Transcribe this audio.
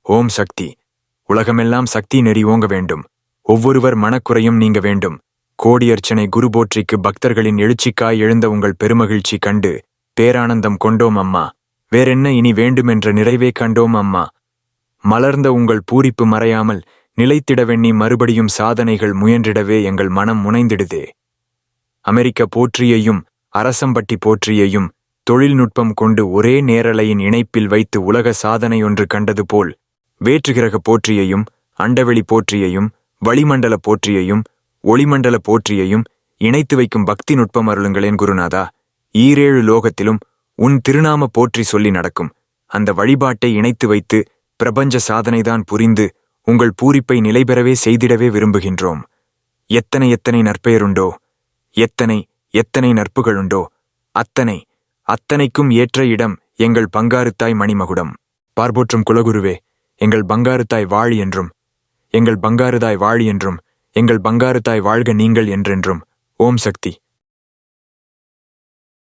ஓம் சக்தி. உலகமெல்லாம் சக்தி நெறி ஓங்க வேண்டும். ஒவ்வொருவர் மனக்குறையும் நீங்க வேண்டும். கோடியர்ச்சனை குரு போற்றிக்கு பக்தர்களின் எழுச்சிக்காய் எழுந்த உங்கள் பெருமகிழ்ச்சி கண்டு பேரானந்தம் கொண்டோம் அம்மா. வேறென்ன இனி வேண்டுமென்ற நிறைவே கண்டோம் அம்மா. மலர்ந்த உங்கள் பூரிப்பு மறையாமல் நிலைத்திடவெண்ணி மறுபடியும் சாதனைகள் முயன்றிடவே எங்கள் மனம் முனைந்திடுதே. அமெரிக்க போற்றியையும் அரசம்பட்டி போற்றியையும் தொழில்நுட்பம் கொண்டு ஒரே நேரலையின் இணைப்பில் வைத்து உலக சாதனையொன்று கண்டது போல் வேற்றுகிரக போற்றியையும் அண்டவெளி போற்றியையும் வளிமண்டல போற்றியையும் ஒளிமண்டல போற்றியையும் இணைத்து வைக்கும் பக்தி நுட்பம் அருளுங்களேன் குருநாதா. ஈரேழு லோகத்திலும் உன் திருநாம போற்றி சொல்லி நடக்கும் அந்த வழிபாட்டை இணைத்து வைத்து பிரபஞ்ச சாதனைதான் புரிந்து உங்கள் பூரிப்பை நிலைபெறவே செய்திடவே விரும்புகின்றோம். எத்தனை எத்தனை நற்பெயருண்டோ, எத்தனை எத்தனை நற்புகளுண்டோ, அத்தனை அத்தனைக்கும் ஏற்ற இடம் எங்கள் பங்காருத்தாய் மணிமகுடம். பார்போற்றும் குலகுருவே, எங்கள் பங்காருத்தாய் வாழி என்றும், எங்கள் பங்காருதாய் வாழி என்றும், எங்கள் பங்காருத்தாய் வாழ்க நீங்கள் என்றென்றும். ஓம் சக்தி.